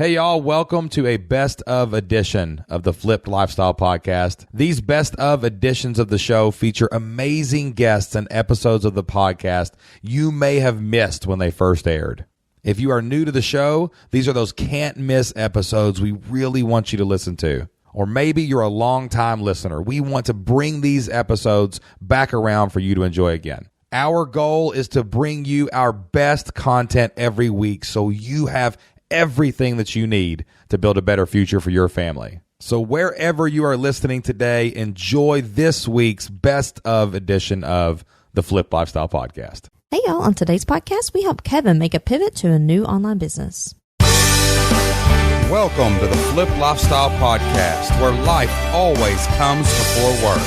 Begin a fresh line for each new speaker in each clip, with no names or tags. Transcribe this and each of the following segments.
Hey y'all, welcome to a best of edition of the Flipped Lifestyle Podcast. These best of editions of the show feature amazing guests and episodes of the podcast you may have missed when they first aired. If you are new to the show, these are those can't miss episodes we really want you to listen to. Or maybe you're a long-time listener. We want to bring these episodes back around for you to enjoy again. Our goal is to bring you our best content every week so you have everything that you need to build a better future for your family. So wherever you are listening today, enjoy this week's best of edition of the Flip Lifestyle Podcast.
Hey y'all, on today's podcast, we help Kevin make a pivot to a new online business.
Welcome to the Flip Lifestyle Podcast, where life always comes before work.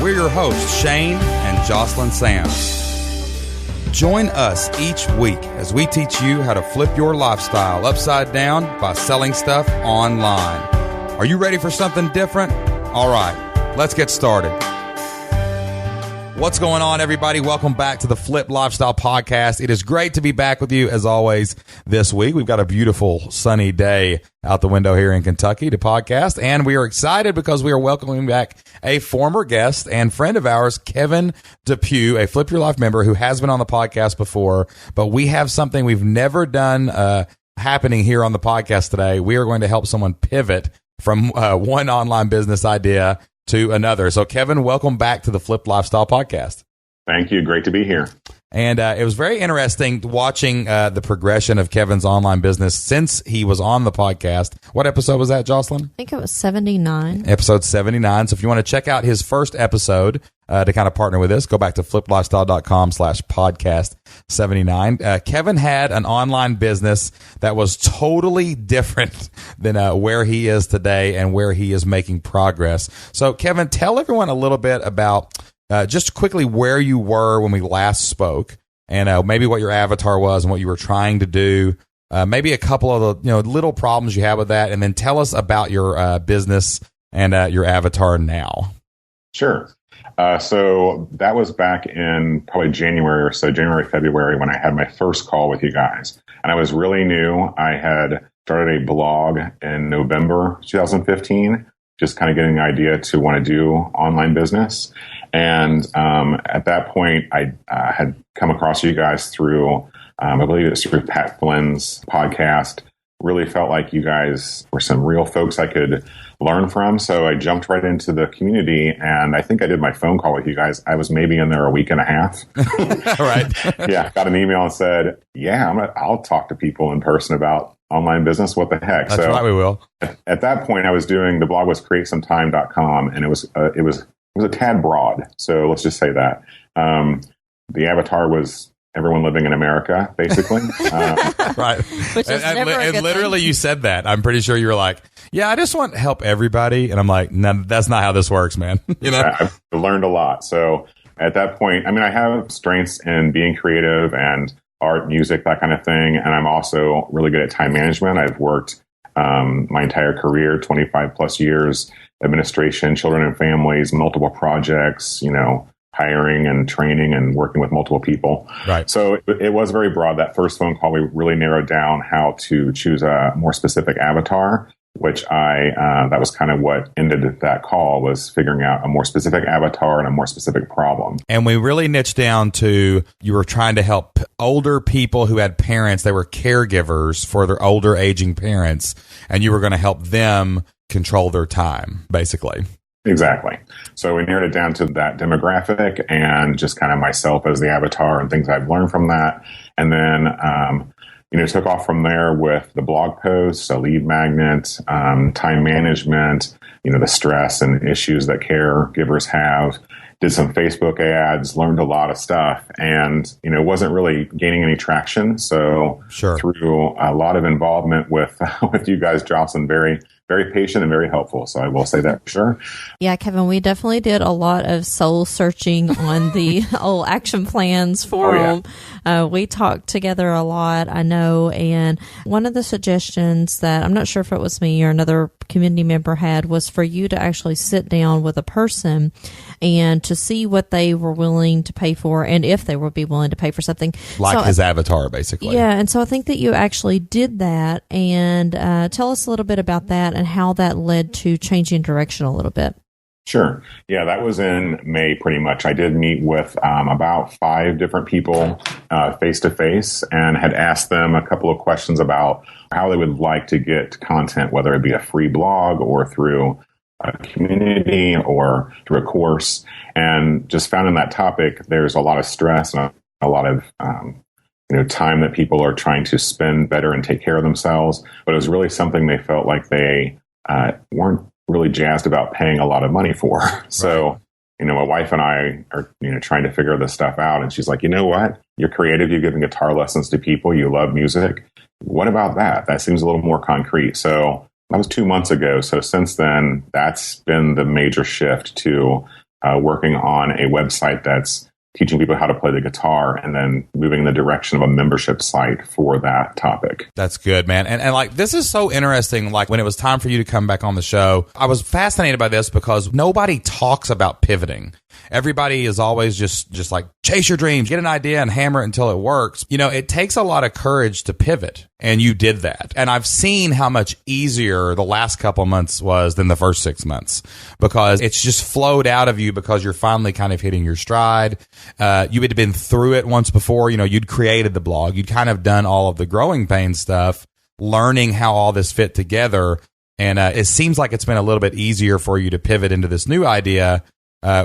We're your hosts, Shane and Jocelyn Sams. Join us each week as we teach you how to flip your lifestyle upside down by selling stuff online. Are you ready for something different? All right, let's get started. What's going on, everybody? Welcome back to the Flip Lifestyle Podcast. It is great to be back with you, as always, this week. We've got a beautiful sunny day out the window here in Kentucky to podcast, and we are excited because we are welcoming back a former guest and friend of ours, Kevin Depew, a Flip Your Life member who has been on the podcast before, but we have something we've never done happening here on the podcast today. We are going to help someone pivot from one online business idea to another. So Kevin, welcome back to the Flip Lifestyle Podcast.
Thank you. Great to be here.
And it was very interesting watching the progression of Kevin's online business since he was on the podcast. What episode was that, Jocelyn?
I think it was 79.
Episode 79. So if you want to check out his first episode to kind of partner with us, go back to fliplifestyle.com/podcast 79. Kevin had an online business that was totally different than where he is today and where he is making progress. So Kevin, tell everyone a little bit about just quickly where you were when we last spoke, and maybe what your avatar was and what you were trying to do. Maybe a couple of the little problems you have with that, and then tell us about your business and your avatar now.
Sure. So that was back in probably January or so, January, February, when I had my first call with you guys. And I was really new. I had started a blog in November 2015, just kind of getting the idea to want to do online business. And at that point, I had come across you guys through, I believe it's through Pat Flynn's podcast. Really felt like you guys were some real folks I could learn from. So I jumped right into the community, and I think I did my phone call with you guys. I was maybe in there a week and a half.
Right.
Yeah. Got an email and said, yeah, I'll talk to people in person about online business. What the heck?
That's right, we will.
At that point, I was doing, the blog was createsometime.com, and it was a tad broad. So let's just say that. The avatar was everyone living in America, basically.
Right.
Which is never a good
literally
thing.
you said that. I'm pretty sure you were like, yeah, I just want to help everybody. And I'm like, no, that's not how this works, man.
I've learned a lot. So at that point, I mean, I have strengths in being creative and art, music, that kind of thing. And I'm also really good at time management. I've worked my entire career, 25 plus years, administration, children and families, multiple projects, hiring and training and working with multiple people.
Right.
So it was very broad. That first phone call, we really narrowed down how to choose a more specific avatar, which that was kind of what ended that call, was figuring out a more specific avatar and a more specific problem.
And we really niched down to, you were trying to help older people who had parents, they were caregivers for their older aging parents, and you were going to help them control their time, basically.
Exactly. So we narrowed it down to that demographic and just kind of myself as the avatar and things I've learned from that. And then, took off from there with the blog posts, a lead magnet, time management, the stress and issues that caregivers have. Did some Facebook ads, learned a lot of stuff, and wasn't really gaining any traction. So
Sure.
Through a lot of involvement with you guys, Jocelyn, very very patient and very helpful. So I will say that for sure.
Yeah, Kevin, we definitely did a lot of soul searching on the old Action Plans forum. We talked together a lot, I know. And one of the suggestions that I'm not sure if it was me or another community member had was for you to actually sit down with a person and to see what they were willing to pay for and if they would be willing to pay for something.
Like his avatar, basically.
Yeah, and so I think that you actually did that. And tell us a little bit about that and how that led to changing direction a little bit.
Sure. Yeah, that was in May pretty much. I did meet with about 5 different people face to face and had asked them a couple of questions about how they would like to get content, whether it be a free blog or through a community or through a course. And just found in that topic, there's a lot of stress and a lot of time that people are trying to spend better and take care of themselves. But it was really something they felt like they weren't really jazzed about paying a lot of money for. So, my wife and I are, trying to figure this stuff out. And she's like, you know what? You're creative. You're giving guitar lessons to people. You love music. What about that? That seems a little more concrete. So that was 2 months ago. So since then, that's been the major shift to working on a website that's teaching people how to play the guitar and then moving in the direction of a membership site for that topic.
That's good, man. And like, this is so interesting. Like, when it was time for you to come back on the show, I was fascinated by this because nobody talks about pivoting. Everybody is always just like, chase your dreams, get an idea and hammer it until it works. It takes a lot of courage to pivot, and you did that. And I've seen how much easier the last couple months was than the first 6 months, because it's just flowed out of you because you're finally kind of hitting your stride. You had been through it once before. You'd created the blog. You'd kind of done all of the growing pain stuff, learning how all this fit together. And it seems like it's been a little bit easier for you to pivot into this new idea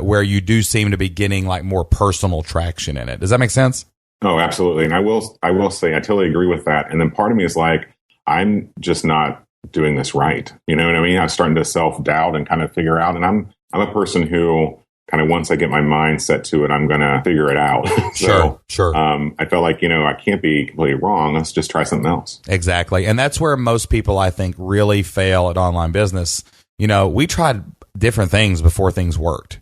where you do seem to be getting like more personal traction in it. Does that make sense?
Oh, absolutely. And I will say, I totally agree with that. And then part of me is like, I'm just not doing this right. You know what I mean? I'm starting to self-doubt and kind of figure out. And I'm a person who kind of, once I get my mind set to it, I'm going to figure it out.
Sure.
I felt like, I can't be completely wrong. Let's just try something else.
Exactly. And that's where most people, I think, really fail at online business. We tried different things before things worked.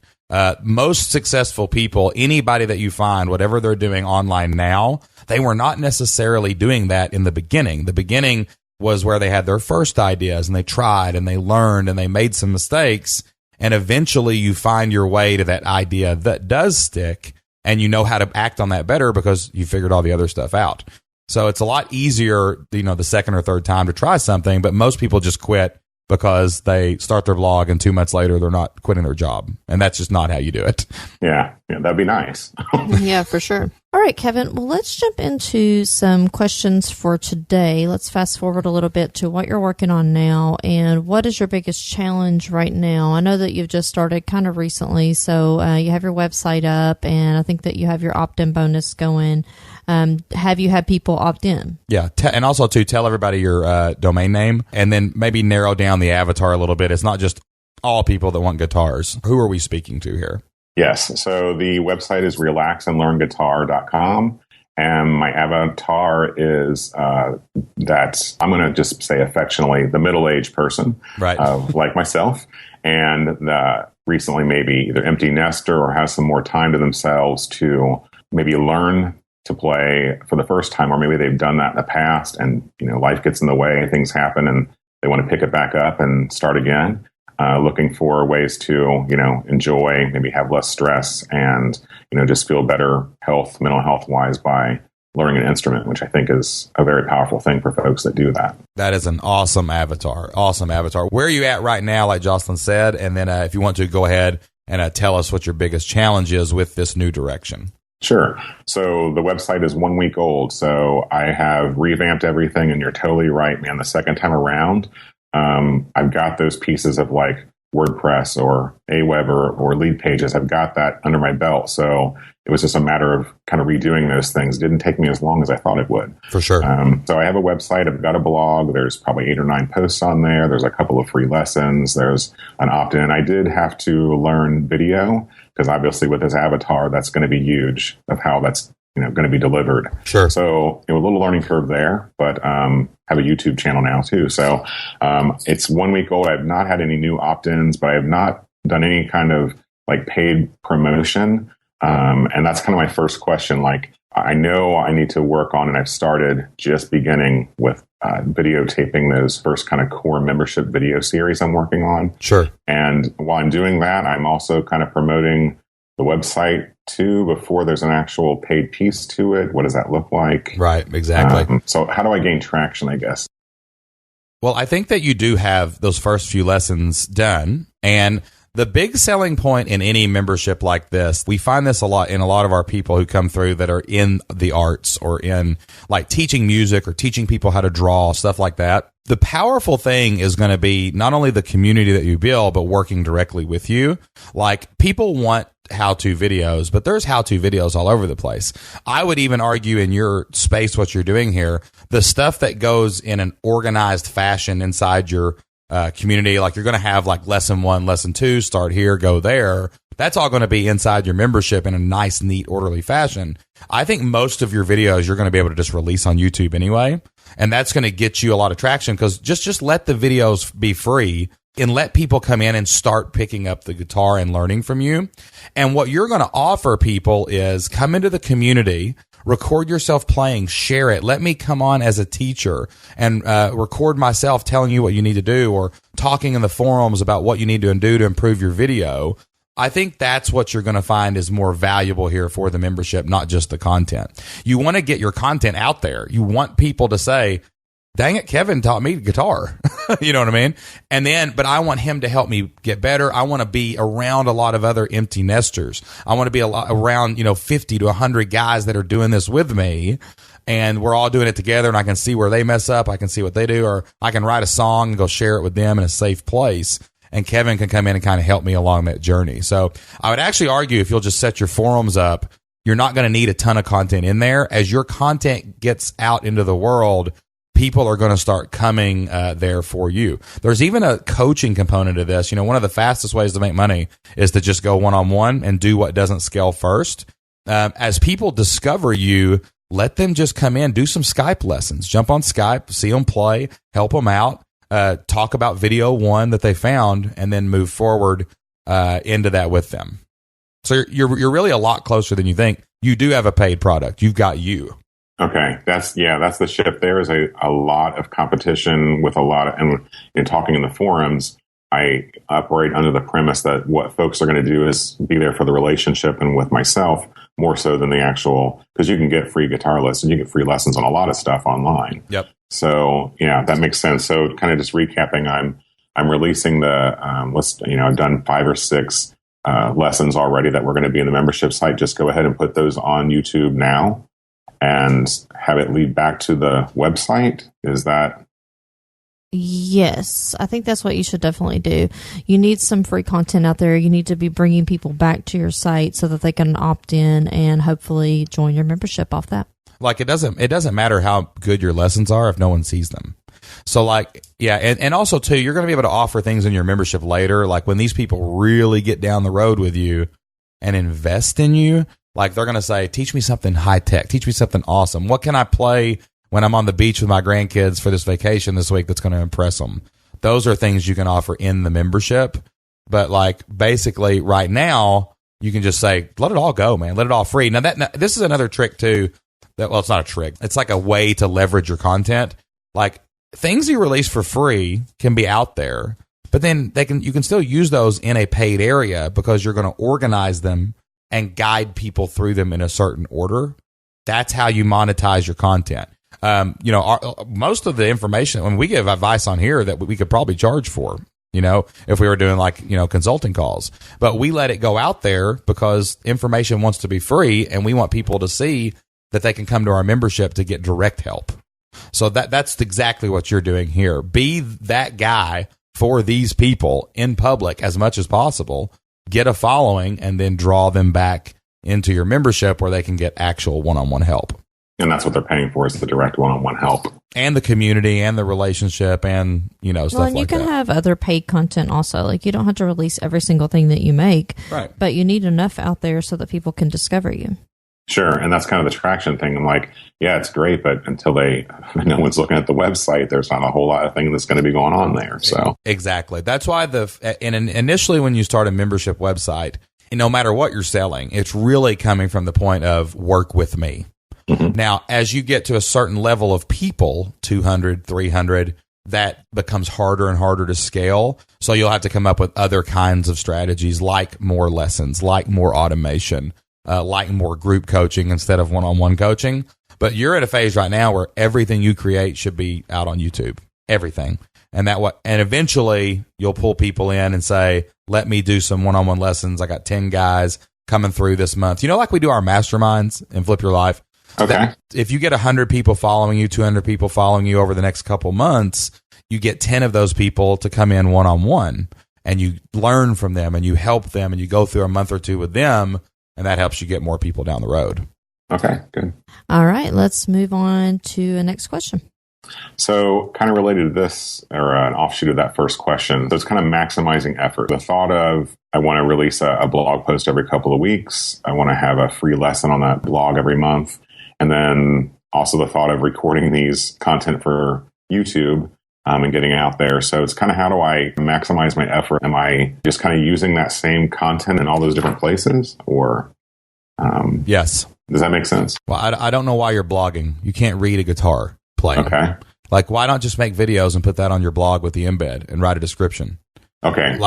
Most successful people, anybody that you find, whatever they're doing online now, they were not necessarily doing that in the beginning. The beginning was where they had their first ideas and they tried and they learned and they made some mistakes. And eventually you find your way to that idea that does stick, and you know how to act on that better because you figured all the other stuff out. So it's a lot easier, the second or third time to try something, but most people just quit because they start their blog and 2 months later they're not quitting their job. And that's just not how you do it.
Yeah, that'd be nice.
Yeah, for sure. All right, Kevin, well, let's jump into some questions for today. Let's fast forward a little bit to what you're working on now and what is your biggest challenge right now? I know that you've just started kind of recently, so you have your website up and I think that you have your opt-in bonus going. Have you had people opt in?
Yeah. And also, to tell everybody your domain name and then maybe narrow down the avatar a little bit. It's not just all people that want guitars. Who are we speaking to here?
Yes. So the website is relaxandlearnguitar.com. And my avatar is that I'm going to just say affectionately the middle-aged person,
right?
Like myself. And recently maybe either empty nester or has some more time to themselves to maybe learn to play for the first time, or maybe they've done that in the past and, life gets in the way, things happen and they want to pick it back up and start again. Looking for ways to, enjoy, maybe have less stress and, just feel better mental health wise by learning an instrument, which I think is a very powerful thing for folks that do that.
That is an awesome avatar. Awesome avatar. Where are you at right now, like Jocelyn said? And then if you want to, go ahead and tell us what your biggest challenge is with this new direction.
Sure. So the website is 1 week old. So I have revamped everything, and you're totally right, man. The second time around, I've got those pieces of like WordPress or Aweber or Lead Pages. I've got that under my belt. So it was just a matter of kind of redoing those things. It didn't take me as long as I thought it would.
For sure.
So I have a website. I've got a blog. There's probably 8 or 9 posts on there. There's a couple of free lessons. There's an opt-in. I did have to learn video because obviously with this avatar, that's going to be huge of how that's going to be delivered.
Sure.
So a little learning curve there, but have a YouTube channel now too. So it's 1 week old. I've not had any new opt-ins, but I have not done any kind of like paid promotion. And that's kind of my first question. Like, I know I need to work on, and I've started just beginning with videotaping those first kind of core membership video series I'm working on.
Sure.
And while I'm doing that, I'm also kind of promoting the website too before there's an actual paid piece to it. What does that look like?
Right, exactly.
So how do I gain traction, I guess?
Well, I think that you do have those first few lessons done. And the big selling point in any membership like this, we find this a lot in a lot of our people who come through that are in the arts or in like teaching music or teaching people how to draw, stuff like that. The powerful thing is going to be not only the community that you build, but working directly with you. Like, people want how-to videos, but there's how-to videos all over the place. I would even argue in your space, what you're doing here, the stuff that goes in an organized fashion inside your community, like you're going to have like lesson 1, lesson 2, start here, go there. That's all going to be inside your membership in a nice, neat, orderly fashion. I think most of your videos you're going to be able to just release on YouTube anyway, and that's going to get you a lot of traction because just let the videos be free and let people come in and start picking up the guitar and learning from you. And what you're going to offer people is come into the community, record yourself playing, share it. Let me come on as a teacher and record myself telling you what you need to do or talking in the forums about what you need to do to improve your video. I think that's what you're going to find is more valuable here for the membership, not just the content. You want to get your content out there. You want people to say, dang it, Kevin taught me guitar. You know what I mean? And then, but I want him to help me get better. I want to be around a lot of other empty nesters. I want to be around, 50 to 100 guys that are doing this with me. And we're all doing it together, and I can see where they mess up. I can see what they do, or I can write a song and go share it with them in a safe place. And Kevin can come in and kind of help me along that journey. So I would actually argue if you'll just set your forums up, you're not going to need a ton of content in there. As your content gets out into the world, people are going to start coming there for you. There's even a coaching component to this. One of the fastest ways to make money is to just go one-on-one and do what doesn't scale first. As people discover you, let them just come in, do some Skype lessons, jump on Skype, see them play, help them out. Talk about video 1 that they found, and then move forward into that with them. So you're really a lot closer than you think. You do have a paid product. You've got you.
Okay, that's the shift. There is a lot of competition with a lot of, and in talking in the forums, I operate under the premise that what folks are going to do is be there for the relationship and with myself more so than the actual, because you can get free guitar lessons, you get free lessons on a lot of stuff online.
Yep.
So yeah, that makes sense. So kind of just recapping, I'm releasing the I've done 5 or 6 lessons already that we're going to be in the membership site. Just go ahead and put those on YouTube now and have it lead back to the website. Is that?
Yes, I think that's what you should definitely do. You need some free content out there. You need to be bringing people back to your site so that they can opt in and hopefully join your membership off that.
Like, it doesn't matter how good your lessons are if no one sees them. So like, yeah. And also too, you're going to be able to offer things in your membership later. Like when these people really get down the road with you and invest in you, like they're going to say, teach me something high tech, teach me something awesome. What can I play when I'm on the beach with my grandkids for this vacation this week that's going to impress them? Those are things you can offer in the membership. But like basically right now, you can just say, let it all go, man. Let it all free. Now this is another trick too. Well, it's not a trick. It's like a way to leverage your content. Like things you release for free can be out there, but then you can still use those in a paid area because you're going to organize them and guide people through them in a certain order. That's how you monetize your content. Most of the information, when we give advice on here that we could probably charge for, if we were doing consulting calls, but we let it go out there because information wants to be free and we want people to see that they can come to our membership to get direct help. So that's exactly what you're doing here. Be that guy for these people in public as much as possible, get a following, and then draw them back into your membership where they can get actual one-on-one help.
And that's what they're paying for, is the direct one-on-one help.
And the community and the relationship and, stuff like that. Well, and
you can have other paid content also. Like you don't have to release every single thing that you make,
right?
But you need enough out there so that people can discover you.
Sure. And that's kind of the traction thing. I'm like, yeah, it's great, but until no one's looking at the website, there's not a whole lot of thing that's going to be going on there. So
exactly. That's why initially when you start a membership website, no matter what you're selling, it's really coming from the point of work with me. Mm-hmm. Now, as you get to a certain level of people, 200, 300, that becomes harder and harder to scale. So you'll have to come up with other kinds of strategies, like more lessons, like more automation, like more group coaching instead of one-on-one coaching. But you're at a phase right now where everything you create should be out on YouTube, everything. And eventually you'll pull people in and say, let me do some one-on-one lessons. I got 10 guys coming through this month. Like we do our masterminds in Flip Your Life.
Okay.
If you get 100 people following you, 200 people following you over the next couple months, you get 10 of those people to come in one-on-one, and you learn from them and you help them and you go through a month or two with them, and that helps you get more people down the road.
Okay, good.
All right, let's move on to the next question.
So kind of related to this, or an offshoot of that first question, so it's kind of maximizing effort. The thought of, I want to release a blog post every couple of weeks. I want to have a free lesson on that blog every month. And then also the thought of recording these content for YouTube and getting out there. So it's kind of, how do I maximize my effort? Am I just kind of using that same content in all those different places? Or
yes.
Does that make sense?
Well, I don't know why you're blogging. You can't read a guitar playing.
Okay.
Like, why not just make videos and put that on your blog with the embed and write a description?
Okay.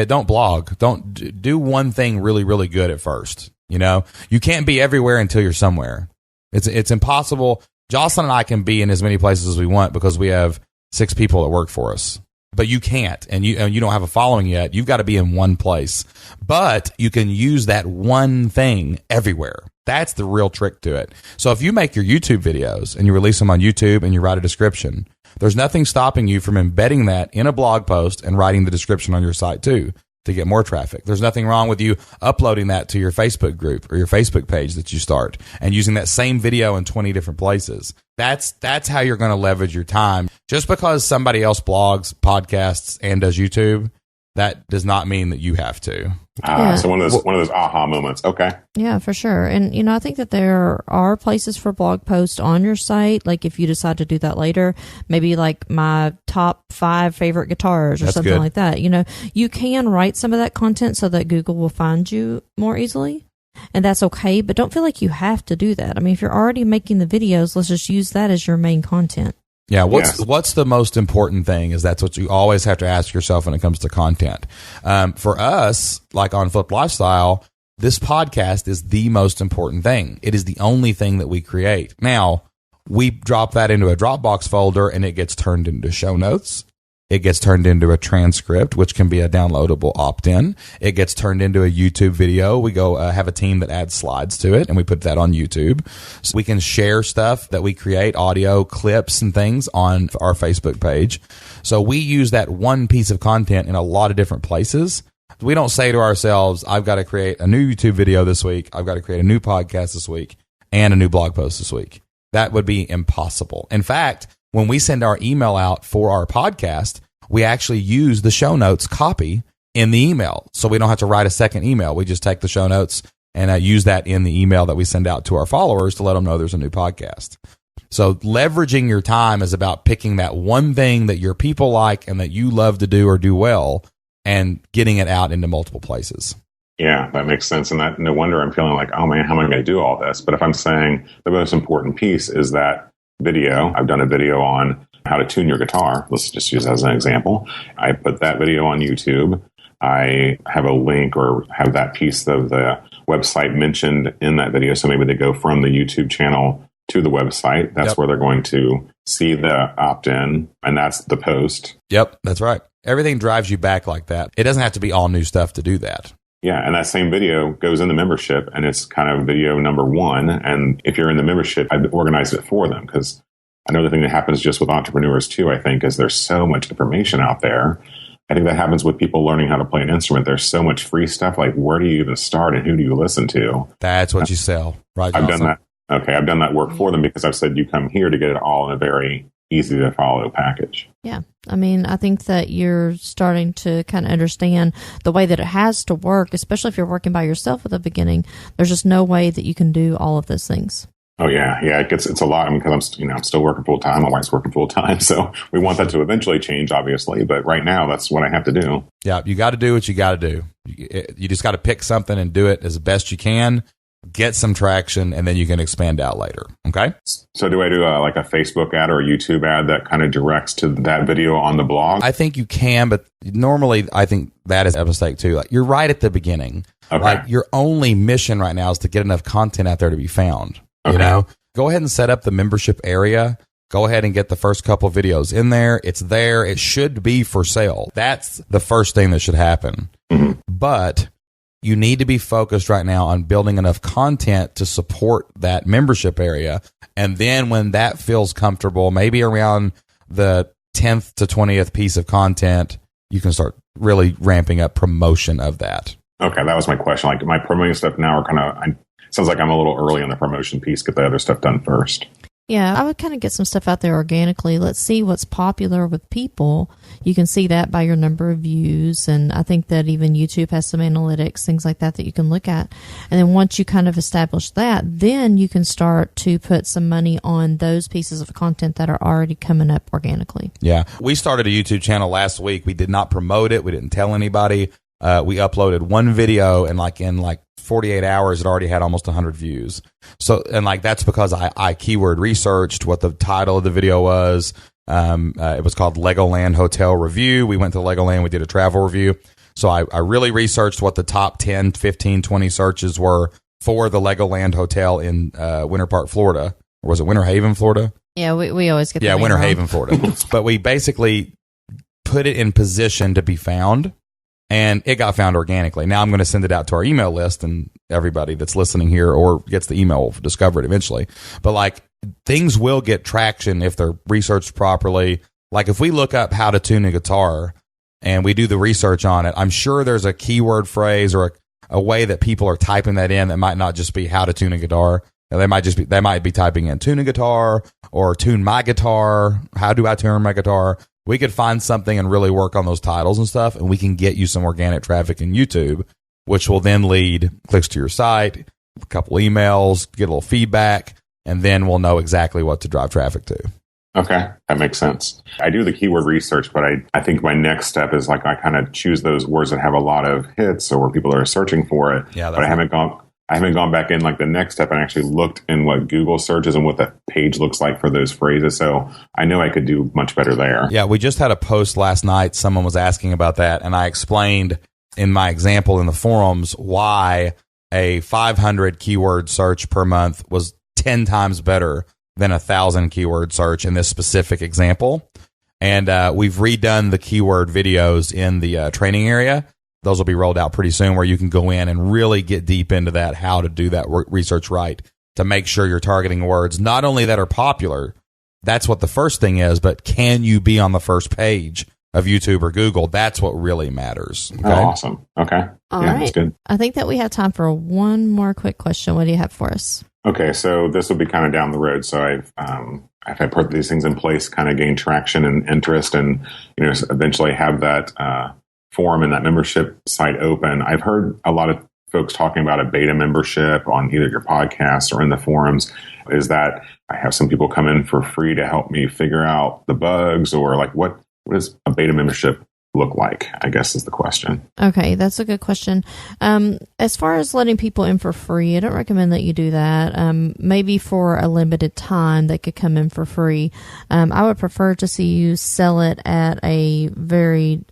Don't blog. Don't do one thing really, really good at first. You can't be everywhere until you're somewhere. It's impossible. Jocelyn and I can be in as many places as we want because we have 6 people that work for us. But you can't, and you don't have a following yet. You've got to be in one place. But you can use that one thing everywhere. That's the real trick to it. So if you make your YouTube videos and you release them on YouTube and you write a description, there's nothing stopping you from embedding that in a blog post and writing the description on your site too, to get more traffic. There's nothing wrong with you uploading that to your Facebook group or your Facebook page that you start and using that same video in 20 different places. That's how you're going to leverage your time. Just because somebody else blogs, podcasts, and does YouTube, that does not mean that you have to.
So one of those aha moments. Okay.
Yeah, for sure. And I think that there are places for blog posts on your site. Like if you decide to do that later, maybe like my top 5 favorite guitars or
That's
something
good.
like that. You can write some of that content so that Google will find you more easily. And that's okay, but don't feel like you have to do that. I mean, if you're already making the videos, let's just use that as your main content.
Yeah, what's the most important thing is that's what you always have to ask yourself when it comes to content. For us, like on Flip Lifestyle, this podcast is the most important thing. It is the only thing that we create. Now, we drop that into a Dropbox folder and it gets turned into show notes. It gets turned into a transcript, which can be a downloadable opt-in. It gets turned into a YouTube video. We go have a team that adds slides to it, and we put that on YouTube. So we can share stuff that we create, audio clips and things on our Facebook page. So we use that one piece of content in a lot of different places. We don't say to ourselves, I've got to create a new YouTube video this week. I've got to create a new podcast this week and a new blog post this week. That would be impossible. In fact, when we send our email out for our podcast, we actually use the show notes copy in the email. So we don't have to write a second email. We just take the show notes and use that in the email that we send out to our followers to let them know there's a new podcast. So leveraging your time is about picking that one thing that your people like and that you love to do or do well and getting it out into multiple places.
Yeah, that makes sense. And that, no wonder I'm feeling like, oh man, how am I going to do all this? But if I'm saying the most important piece is that video, I've done a video on how to tune your guitar. Let's just use that as an example. I put that video on YouTube. I have a link or have that piece of the website mentioned in that video. So maybe they go from the YouTube channel to the website. That's where they're going to see the opt-in, and that's the post.
Yep, that's right. Everything drives you back like that. It doesn't have to be all new stuff to do that.
Yeah, and that same video goes in the membership, and it's kind of video number 1. And if you're in the membership, I've organized it for them, because another thing that happens just with entrepreneurs too, I think, is there's so much information out there. I think that happens with people learning how to play an instrument. There's so much free stuff. Like, where do you even start and who do you listen to?
That's what you sell, right?
I've done that. Okay, I've done that work for them because I've said you come here to get it all in a very easy to follow package.
Yeah. I mean, I think that you're starting to kind of understand the way that it has to work, especially if you're working by yourself at the beginning. There's just no way that you can do all of those things.
Oh yeah. It's a lot. I mean, because I'm still working full time. My wife's working full time. So we want that to eventually change, obviously. But right now, that's what I have to do.
Yeah. You got to do what you got to do. You just got to pick something and do it as best you can. Get some traction, and then you can expand out later. Okay.
So do I do like a Facebook ad or a YouTube ad that kind of directs to that video on the blog?
I think you can, but normally I think that is a mistake too. Like, you're right at the beginning.
Okay.
Like, your only mission right now is to get enough content out there to be found.
Okay.
You know, go ahead and set up the membership area. Go ahead and get the first couple videos in there. It's there. It should be for sale. That's the first thing that should happen.
Mm-hmm.
But you need to be focused right now on building enough content to support that membership area. And then when that feels comfortable, maybe around the 10th to 20th piece of content, you can start really ramping up promotion of that.
Okay, that was my question. Like, my promoting stuff now are kind of, sounds like I'm a little early on the promotion piece. Get the other stuff done first.
Yeah, I would kind of get some stuff out there organically. Let's see what's popular with people. You can see that by your number of views. And I think that even YouTube has some analytics, things like that you can look at. And then once you kind of establish that, then you can start to put some money on those pieces of content that are already coming up organically.
Yeah. We started a YouTube channel last week. We did not promote it. We didn't tell anybody. We uploaded one video, and in 48 hours, it already had almost 100 views. So, and that's because I keyword researched what the title of the video was. It was called Legoland Hotel Review. We went to Legoland. We did a travel review. So I really researched what the top 10, 15, 20 searches were for the Legoland Hotel in Winter Park, Florida. Or was it Winter Haven, Florida?
Yeah, we always get that.
Yeah, Winter
wrong.
Haven, Florida. But we basically put it in position to be found. And it got found organically. Now I'm going to send it out to our email list, and everybody that's listening here or gets the email will discover it eventually. But things will get traction if they're researched properly. Like, if we look up how to tune a guitar and we do the research on it, I'm sure there's a keyword phrase or a way that people are typing that in that might not just be how to tune a guitar. They might be typing in tune a guitar or tune my guitar. How do I tune my guitar? We could find something and really work on those titles and stuff, and we can get you some organic traffic in YouTube, which will then lead clicks to your site, a couple emails, get a little feedback, and then we'll know exactly what to drive traffic to.
Okay, that makes sense. I do the keyword research, but I think my next step is I kind of choose those words that have a lot of hits or where people are searching for it.
Yeah,
but I haven't gone back in the next step and actually looked in what Google searches and what the page looks like for those phrases. So I know I could do much better there.
Yeah, we just had a post last night. Someone was asking about that, and I explained in my example in the forums why a 500 keyword search per month was 10 times better than 1,000 keyword search in this specific example. And we've redone the keyword videos in the training area. Those will be rolled out pretty soon, where you can go in and really get deep into that, how to do that research right, to make sure you're targeting words not only that are popular, that's what the first thing is, but can you be on the first page of YouTube or Google? That's what really matters. Okay?
Oh, awesome. Okay.
All
yeah,
right.
That's good.
I think that we have time for one more quick question. What do you have for us?
Okay, so this will be kind of down the road. So I've had put these things in place, kind of gain traction and interest, and eventually have that forum and that membership site open. I've heard a lot of folks talking about a beta membership on either your podcast or in the forums. Is that I have some people come in for free to help me figure out the bugs, or what does a beta membership look like, I guess, is the question.
Okay, that's a good question. As far as letting people in for free, I don't recommend that you do that. Maybe for a limited time they could come in for free. I would prefer to see you sell it at a very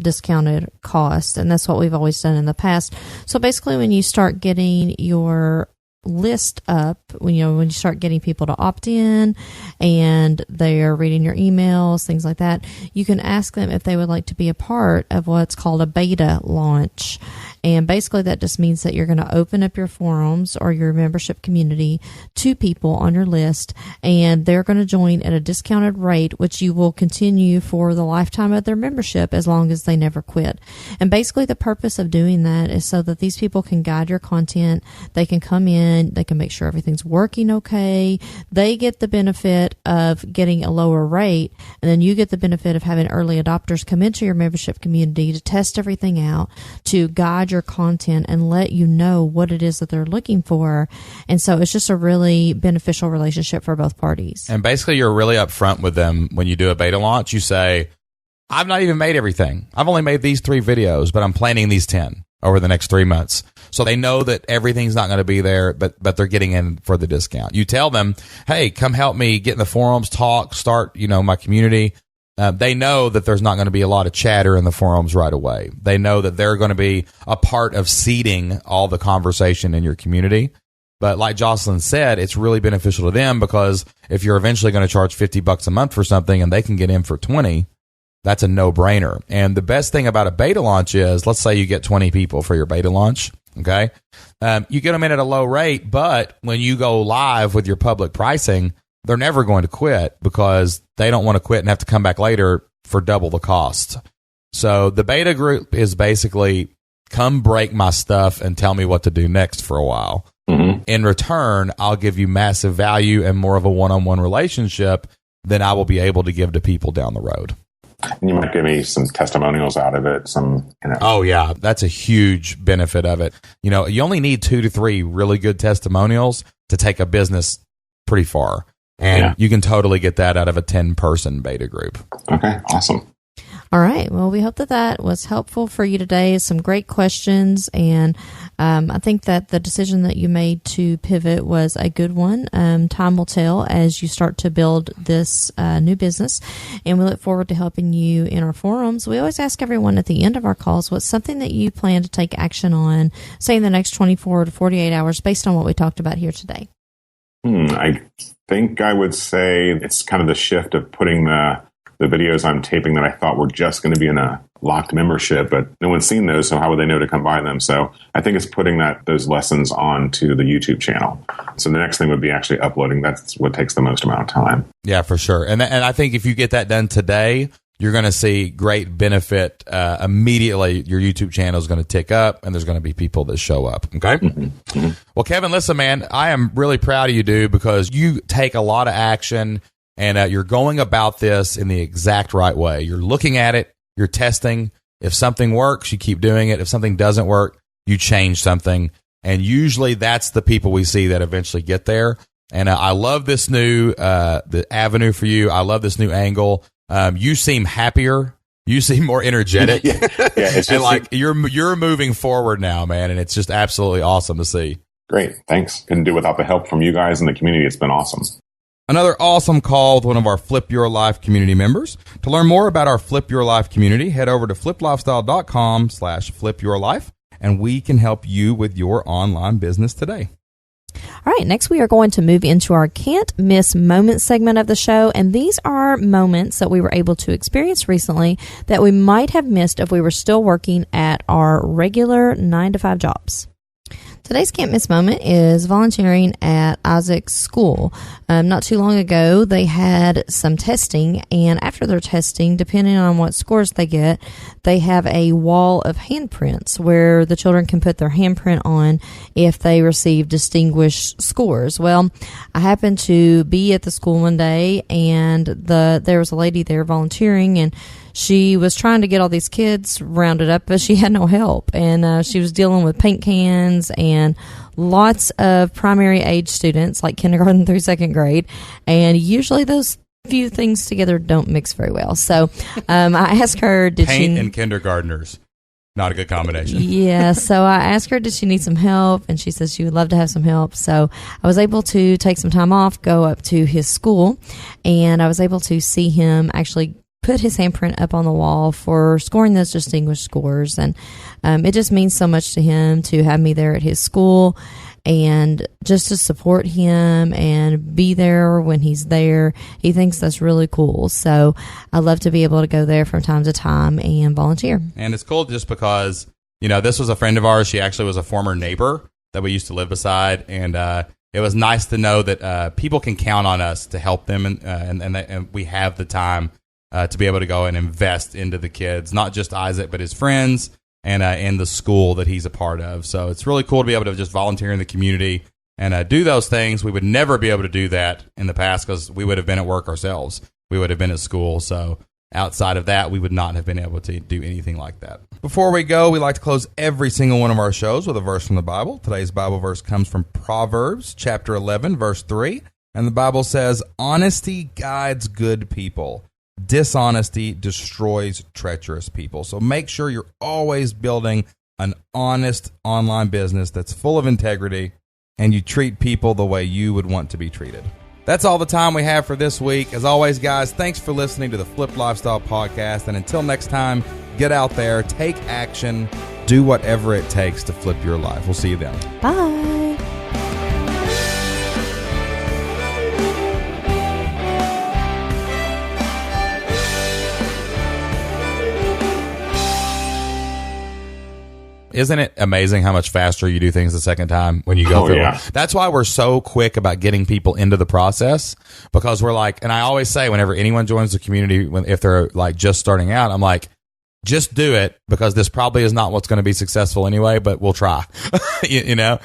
discounted cost, and that's what we've always done in the past. So basically, when you start getting your list up, when you start getting people to opt in and they're reading your emails, things like that, you can ask them if they would like to be a part of what's called a beta launch. And basically that just means that you're going to open up your forums or your membership community to people on your list, and they're going to join at a discounted rate, which you will continue for the lifetime of their membership as long as they never quit. And basically the purpose of doing that is so that these people can guide your content. They can come in in. They can make sure everything's working okay. They get the benefit of getting a lower rate, and then you get the benefit of having early adopters come into your membership community to test everything out, to guide your content and let you know what it is that they're looking for. And so it's just a really beneficial relationship for both parties.
And basically, you're really upfront with them when you do a beta launch. You say, I've not even made everything. I've only made these 3 videos, but I'm planning these 10 over the next 3 months. So they know that everything's not going to be there, but they're getting in for the discount. You tell them, hey, come help me get in the forums, talk, start, my community. They know that there's not going to be a lot of chatter in the forums right away. They know that they're going to be a part of seeding all the conversation in your community. But like Jocelyn said, it's really beneficial to them, because if you're eventually going to charge $50 a month for something and they can get in for 20, that's a no-brainer. And the best thing about a beta launch is, let's say you get 20 people for your beta launch, okay? You get them in at a low rate, but when you go live with your public pricing, they're never going to quit, because they don't want to quit and have to come back later for double the cost. So the beta group is basically, come break my stuff and tell me what to do next for a while. Mm-hmm. In return, I'll give you massive value and more of a one-on-one relationship than I will be able to give to people down the road.
And you might give me some testimonials out of it.
Oh, yeah. That's a huge benefit of it. You only need 2 to 3 really good testimonials to take a business pretty far. And you can totally get that out of a 10-person beta group.
Okay, awesome.
All right. Well, we hope that was helpful for you today. Some great questions. And I think that the decision that you made to pivot was a good one. Time will tell as you start to build this new business. And we look forward to helping you in our forums. We always ask everyone at the end of our calls, what's something that you plan to take action on, say in the next 24 to 48 hours, based on what we talked about here today?
I think I would say it's kind of the shift of putting the videos I'm taping that I thought were just going to be in a locked membership, but no one's seen those, so how would they know to come buy them? So I think it's putting those lessons onto the YouTube channel. So the next thing would be actually uploading. That's what takes the most amount of time.
Yeah, for sure. And I think if you get that done today, you're going to see great benefit immediately. Your YouTube channel is going to tick up, and there's going to be people that show up. Okay. Mm-hmm. Mm-hmm. Well, Kevin, listen, man, I am really proud of you, dude, because you take a lot of action. And you're going about this in the exact right way. You're looking at it, you're testing. If something works, you keep doing it. If something doesn't work, you change something. And usually that's the people we see that eventually get there. And I love this new the avenue for you. I love this new angle. You seem happier. You seem more energetic.
It's
and like you're moving forward now, man. And it's just absolutely awesome to see.
Great. Thanks. Couldn't do without the help from you guys in the community. It's been awesome.
Another awesome call with one of our Flip Your Life community members. To learn more about our Flip Your Life community, head over to fliplifestyle.com/flipyourlife, and we can help you with your online business today.
All right, next we are going to move into our Can't Miss Moments segment of the show, and these are moments that we were able to experience recently that we might have missed if we were still working at our regular 9-to-5 jobs. Today's Can't Miss Moment is volunteering at Isaac's school. Not too long ago, they had some testing, and after their testing, depending on what scores they get, they have a wall of handprints where the children can put their handprint on if they receive distinguished scores. Well, I happened to be at the school one day, and there was a lady there volunteering, and she was trying to get all these kids rounded up, but she had no help. And she was dealing with paint cans and lots of primary age students, like kindergarten through second grade. And usually those few things together don't mix very well. So I asked her,
paint and kindergartners. Not a good combination.
Yeah, so I asked her, did she need some help? And she says she would love to have some help. So I was able to take some time off, go up to his school, and I was able to see him actually put his handprint up on the wall for scoring those distinguished scores. And it just means so much to him to have me there at his school and just to support him and be there when he's there. He thinks that's really cool. So I love to be able to go there from time to time and volunteer.
And it's cool just because, this was a friend of ours. She actually was a former neighbor that we used to live beside. And it was nice to know that people can count on us to help them. And we have the time to be able to go and invest into the kids, not just Isaac, but his friends and in the school that he's a part of. So it's really cool to be able to just volunteer in the community and do those things. We would never be able to do that in the past because we would have been at work ourselves. We would have been at school. So outside of that, we would not have been able to do anything like that. Before we go, we like to close every single one of our shows with a verse from the Bible. Today's Bible verse comes from Proverbs chapter 11, verse 3. And the Bible says, honesty guides good people. Dishonesty destroys treacherous people. So make sure you're always building an honest online business that's full of integrity and you treat people the way you would want to be treated. That's all the time we have for this week. As always, guys, thanks for listening to the Flipped Lifestyle Podcast. And until next time, get out there, take action, do whatever it takes to flip your life. We'll see you then.
Bye.
Isn't it amazing how much faster you do things the second time when you go through them? That's why we're so quick about getting people into the process, because we're like, and I always say whenever anyone joins the community, if they're like just starting out, I'm like, just do it, because this probably is not what's going to be successful anyway, but we'll try. you know?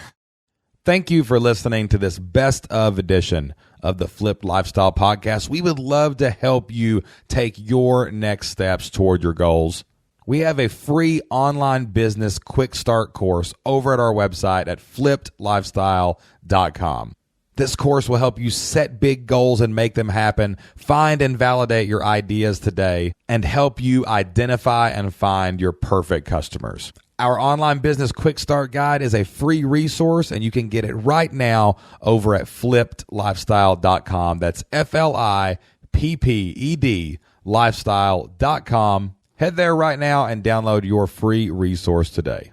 Thank you for listening to this best of edition of the Flipped Lifestyle Podcast. We would love to help you take your next steps toward your goals. We have a free online business quick start course over at our website at flippedlifestyle.com. This course will help you set big goals and make them happen, find and validate your ideas today, and help you identify and find your perfect customers. Our online business quick start guide is a free resource, and you can get it right now over at flippedlifestyle.com. That's FLIPPED lifestyle.com. Head there right now and download your free resource today.